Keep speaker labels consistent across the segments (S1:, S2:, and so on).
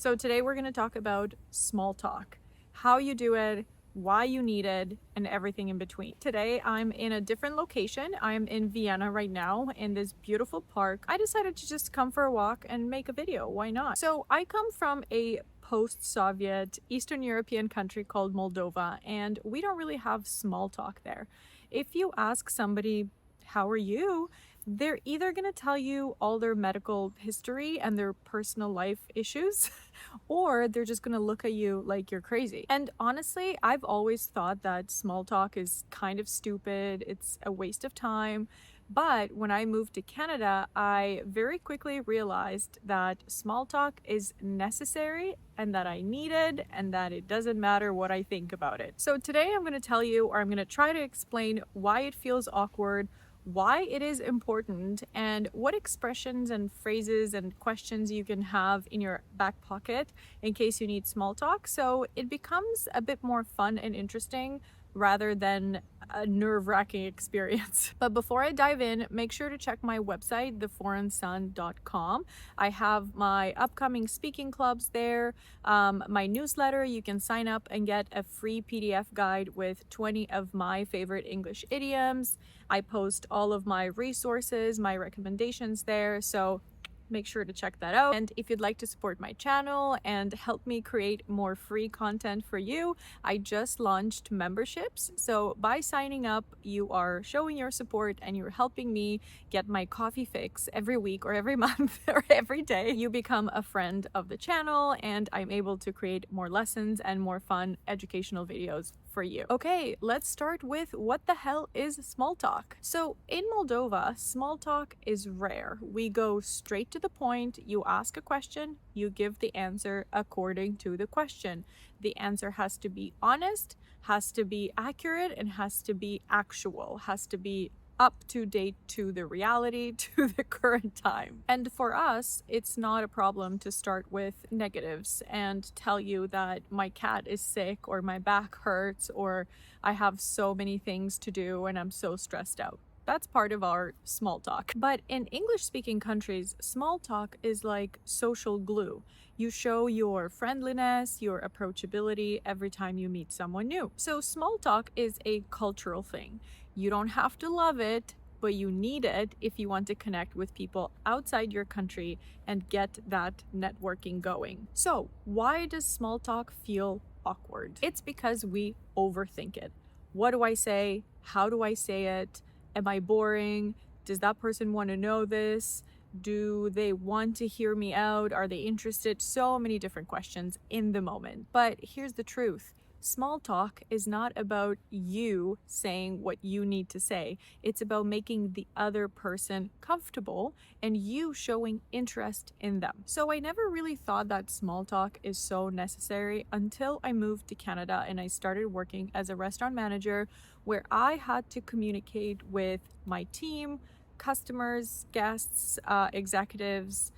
S1: So today we're going to talk about small talk, how you do it, why you need it, and everything in between. Today I'm in a different location. I'm in Vienna right now in this beautiful park. I decided to just come for a walk and make a video. Why not? So I come from a post-Soviet Eastern European country called Moldova, and we don't really have small talk there. If you ask somebody, how are you? They're either going to tell you all their medical history and their personal life issues, or they're just going to look at you like you're crazy. And honestly, I've always thought that small talk is kind of stupid. It's a waste of time. But when I moved to Canada, I very quickly realized that small talk is necessary and that I need it and that it doesn't matter what I think about it. So today I'm going to tell you, or I'm going to try to explain why it feels awkward, why it is important, and what expressions and phrases and questions you can have in your back pocket in case you need small talk, so it becomes a bit more fun and interesting rather than a nerve-wracking experience. But before I dive in, make sure to check my website, theforeignsun.com. I have my upcoming speaking clubs there, my newsletter. You can sign up and get a free PDF guide with 20 of my favorite English idioms. I post all of my resources, my recommendations there, so make sure to check that out. And if you'd like to support my channel and help me create more free content for you, I just launched memberships. So by signing up, you are showing your support and you're helping me get my coffee fix every week or every month or every day. You become a friend of the channel and I'm able to create more lessons and more fun educational videos for you. Okay, let's start with what the hell is small talk? So in Moldova, small talk is rare. We go straight to the point. You ask a question, you give the answer according to the question. The answer has to be honest, has to be accurate, and has to be actual, has to be up to date to the reality, to the current time. And for us, it's not a problem to start with negatives and tell you that my cat is sick or my back hurts or I have so many things to do and I'm so stressed out. That's part of our small talk. But in English-speaking countries, small talk is like social glue. You show your friendliness, your approachability every time you meet someone new. So small talk is a cultural thing. You don't have to love it, but you need it if you want to connect with people outside your country and get that networking going. So why does small talk feel awkward? It's because we overthink it. What do I say? How do I say it? Am I boring? Does that person want to know this? Do they want to hear me out? Are they interested? So many different questions in the moment. But here's the truth. Small talk is not about you saying what you need to say. It's about making the other person comfortable and you showing interest in them. So I never really thought that small talk is so necessary until I moved to Canada and I started working as a restaurant manager where I had to communicate with my team, customers, guests, executives,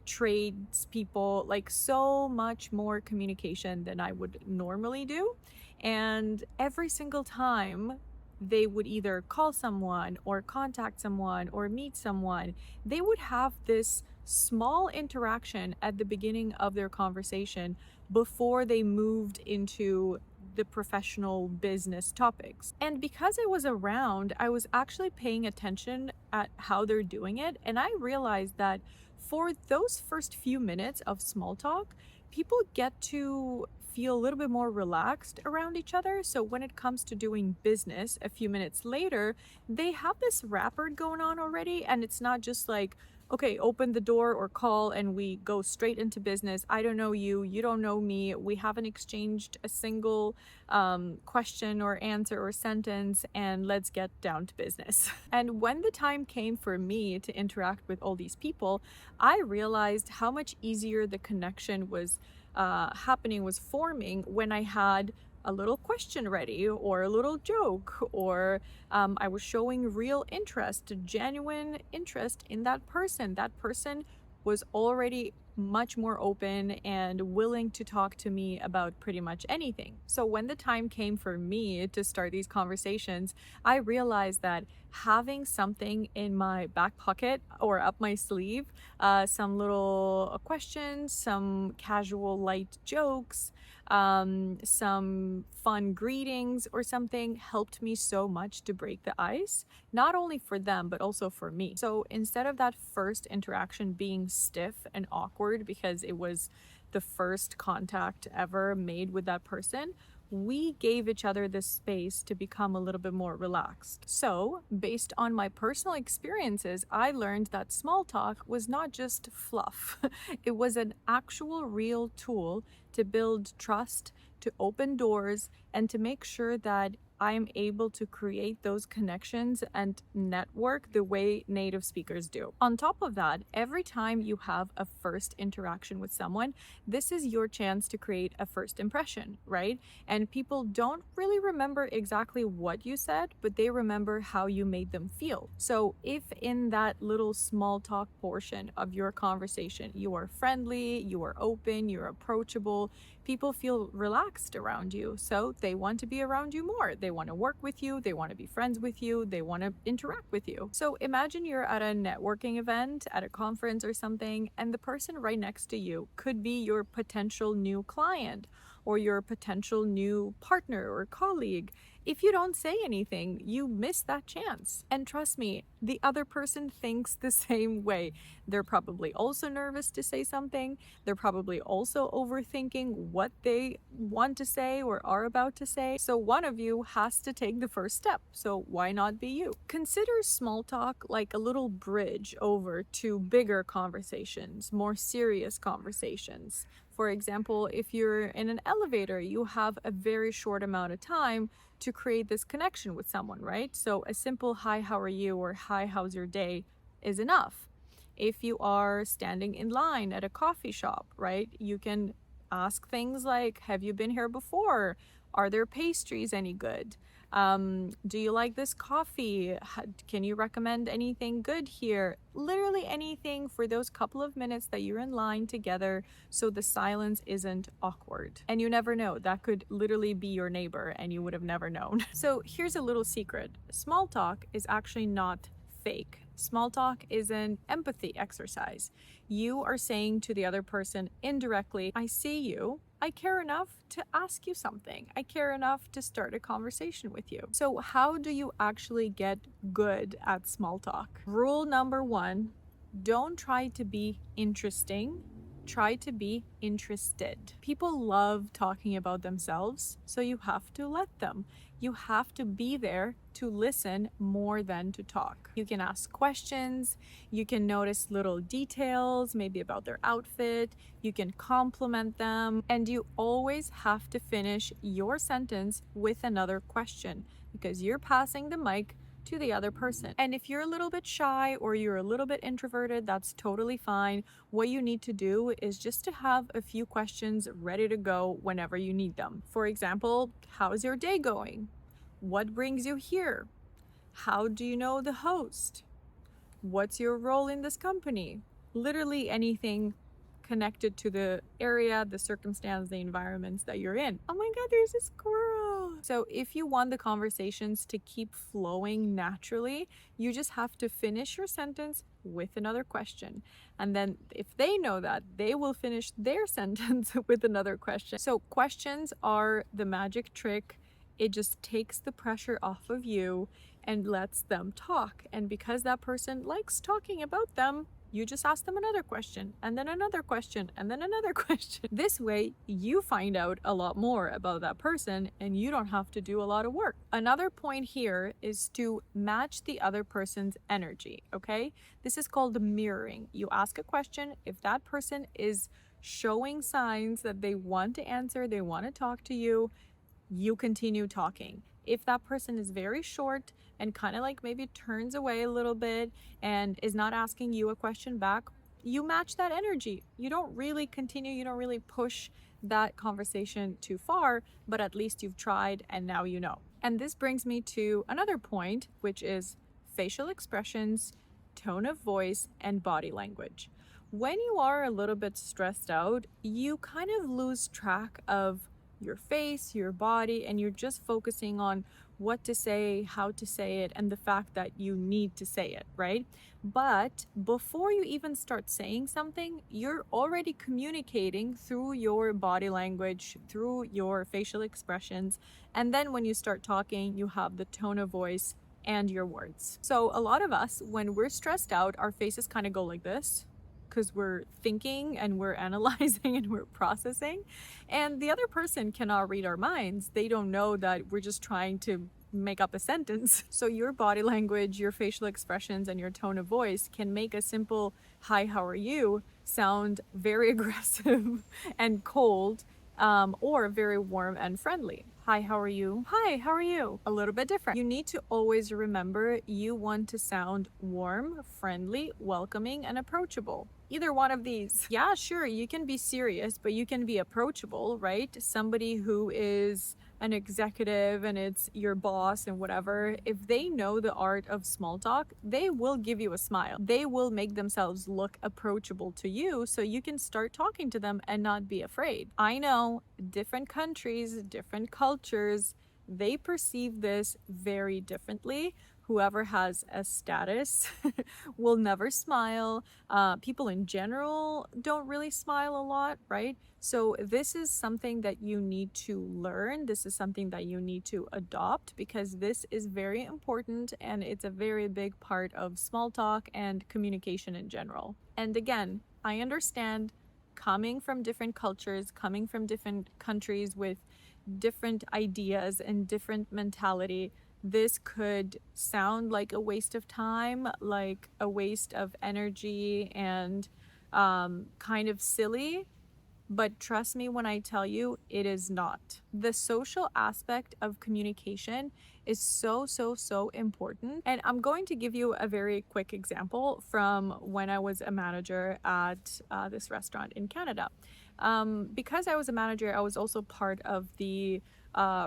S1: tradespeople, like so much more communication than I would normally do. And every single time they would either call someone or contact someone or meet someone, they would have this small interaction at the beginning of their conversation before they moved into the professional business topics. And because I was around, I was actually paying attention at how they're doing it. And I realized that for those first few minutes of small talk, people get to feel a little bit more relaxed around each other. So when it comes to doing business a few minutes later, they have this rapport going on already. And it's not just like, okay, open the door or call and we go straight into business. I don't know you, you don't know me. We haven't exchanged a single question or answer or sentence, and let's get down to business. And when the time came for me to interact with all these people, I realized how much easier the connection was forming when I had a little question ready or a little joke, or I was showing real interest, genuine interest in that person. That person was already much more open and willing to talk to me about pretty much anything. So when the time came for me to start these conversations, I realized that having something in my back pocket or up my sleeve, some little questions, some casual light jokes, some fun greetings or something helped me so much to break the ice, not only for them, but also for me. So instead of that first interaction being stiff and awkward because it was the first contact ever made with that person, we gave each other this space to become a little bit more relaxed. So, based on my personal experiences, I learned that small talk was not just fluff. It was an actual real tool to build trust, to open doors, and to make sure that I'm able to create those connections and network the way native speakers do. On top of that, every time you have a first interaction with someone, this is your chance to create a first impression, right? And people don't really remember exactly what you said, but they remember how you made them feel. So if in that little small talk portion of your conversation, you are friendly, you are open, you're approachable, people feel relaxed around you. So they want to be around you more. They want to work with you. They want to be friends with you. They want to interact with you. So imagine you're at a networking event, at a conference or something, and the person right next to you could be your potential new client or your potential new partner or colleague. If you don't say anything, you miss that chance. And trust me, the other person thinks the same way. They're probably also nervous to say something. They're probably also overthinking what they want to say or are about to say. So one of you has to take the first step. So why not be you? Consider small talk like a little bridge over to bigger conversations, more serious conversations. For example, if you're in an elevator, you have a very short amount of time to create this connection with someone, right? So a simple hi, how are you? Or hi, how's your day is enough. If you are standing in line at a coffee shop, right, you can ask things like, have you been here before? Are there pastries any good? Do you like this coffee? Can you recommend anything good here? Literally anything for those couple of minutes that you're in line together so the silence isn't awkward. And you never know, that could literally be your neighbor and you would have never known. So here's a little secret. Small talk is actually not fake. Small talk is an empathy exercise. You are saying to the other person indirectly, I see you. I care enough to ask you something. I care enough to start a conversation with you. So how do you actually get good at small talk? Rule number one, don't try to be interesting. Try to be interested. People love talking about themselves, so you have to let them. You have to be there to listen more than to talk. You can ask questions, you can notice little details, maybe about their outfit, you can compliment them, and you always have to finish your sentence with another question because you're passing the mic to the other person. And if you're a little bit shy or you're a little bit introverted, that's totally fine. What you need to do is just to have a few questions ready to go whenever you need them. For example, how's your day going? What brings you here? How do you know the host? What's your role in this company? Literally anything connected to the area, the circumstance, the environments that you're in. Oh my God, there's a squirrel. So if you want the conversations to keep flowing naturally, you just have to finish your sentence with another question. And then if they know that, they will finish their sentence with another question. So questions are the magic trick. It just takes the pressure off of you and lets them talk. And because that person likes talking about them, you just ask them another question, and then another question, and then another question. This way, you find out a lot more about that person, and you don't have to do a lot of work. Another point here is to match the other person's energy, okay? This is called mirroring. You ask a question, if that person is showing signs that they want to answer, they want to talk to you, you continue talking. If that person is very short and kind of like maybe turns away a little bit and is not asking you a question back, you match that energy. You don't really continue, you don't really push that conversation too far, but at least you've tried and now you know. And this brings me to another point, which is facial expressions, tone of voice, and body language. When you are a little bit stressed out, you kind of lose track of your face, your body, and you're just focusing on what to say, how to say it, and the fact that you need to say it, right? But before you even start saying something, you're already communicating through your body language, through your facial expressions. And then when you start talking, you have the tone of voice and your words. So a lot of us, when we're stressed out, our faces kind of go like this because we're thinking and we're analyzing and we're processing. And the other person cannot read our minds. They don't know that we're just trying to make up a sentence. So your body language, your facial expressions, and your tone of voice can make a simple "Hi, how are you?" sound very aggressive and cold, or very warm and friendly. Hi, how are you? Hi, how are you? A little bit different. You need to always remember you want to sound warm, friendly, welcoming, and approachable. Either one of these. Yeah, sure, you can be serious, but you can be approachable, right? Somebody who is an executive and it's your boss and whatever, if they know the art of small talk, they will give you a smile. They will make themselves look approachable to you so you can start talking to them and not be afraid. I know different countries, different cultures, they perceive this very differently. Whoever has a status will never smile. People in general don't really smile a lot, right? So this is something that you need to learn. This is something that you need to adopt because this is very important and it's a very big part of small talk and communication in general. And again, I understand coming from different cultures, coming from different countries with different ideas and different mentality, this could sound like a waste of time, like a waste of energy, and kind of silly. But trust me when I tell you, it is not. The social aspect of communication is so, so, so important. And I'm going to give you a very quick example from when I was a manager at this restaurant in Canada. Because I was a manager, I was also part of the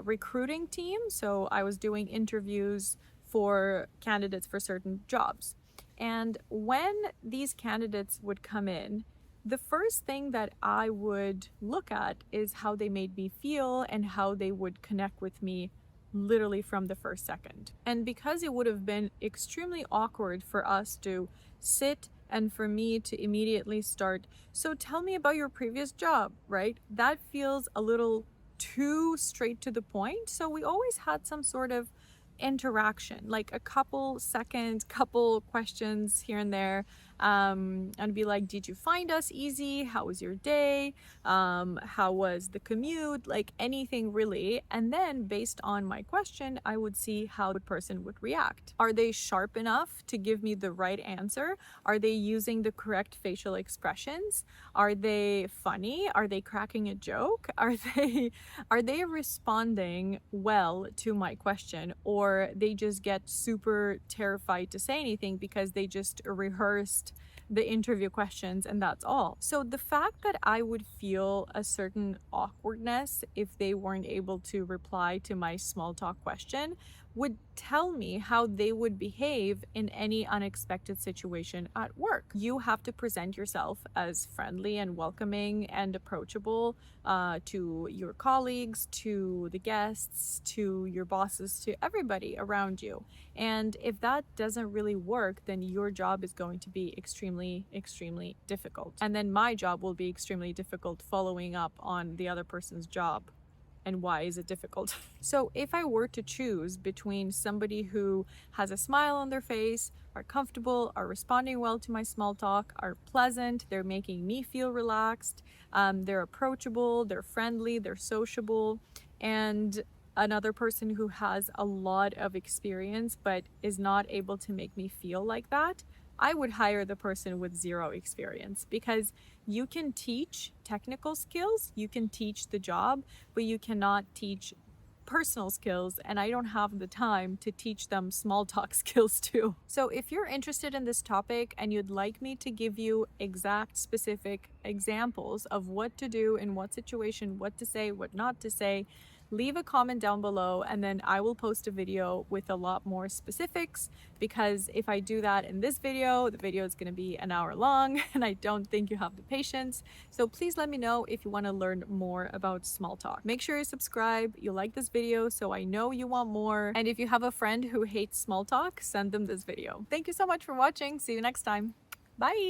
S1: recruiting team. So I was doing interviews for candidates for certain jobs. And when these candidates would come in, the first thing that I would look at is how they made me feel and how they would connect with me literally from the first second. And because it would have been extremely awkward for us to sit and for me to immediately start, so tell me about your previous job, right? That feels a little too straight to the point. So we always had some sort of interaction, like a couple seconds, couple questions here and there, and be like, did you find us easy? How was your day? How was the commute? Like anything really. And then based on my question, I would see how the person would react. Are they sharp enough to give me the right answer? Are they using the correct facial expressions? Are they funny? Are they cracking a joke? Are they responding well to my question, or they just get super terrified to say anything because they just rehearsed the interview questions and that's all. So the fact that I would feel a certain awkwardness if they weren't able to reply to my small talk question would tell me how they would behave in any unexpected situation at work. You have to present yourself as friendly and welcoming and approachable to your colleagues, to the guests, to your bosses, to everybody around you. And if that doesn't really work, then your job is going to be extremely, extremely difficult. And then my job will be extremely difficult following up on the other person's job. And why is it difficult? So if I were to choose between somebody who has a smile on their face, are comfortable, are responding well to my small talk, are pleasant, they're making me feel relaxed, they're approachable, they're friendly, they're sociable, and another person who has a lot of experience but is not able to make me feel like that, I would hire the person with zero experience, because you can teach technical skills, you can teach the job, but you cannot teach personal skills, and I don't have the time to teach them small talk skills too. So if you're interested in this topic and you'd like me to give you exact specific examples of what to do in what situation, what to say, what not to say, leave a comment down below and then I will post a video with a lot more specifics, because if I do that in this video, the video is going to be an hour long and I don't think you have the patience. So please let me know if you want to learn more about small talk. Make sure you subscribe, you like this video so I know you want more. And if you have a friend who hates small talk, send them this video. Thank you so much for watching. See you next time. Bye!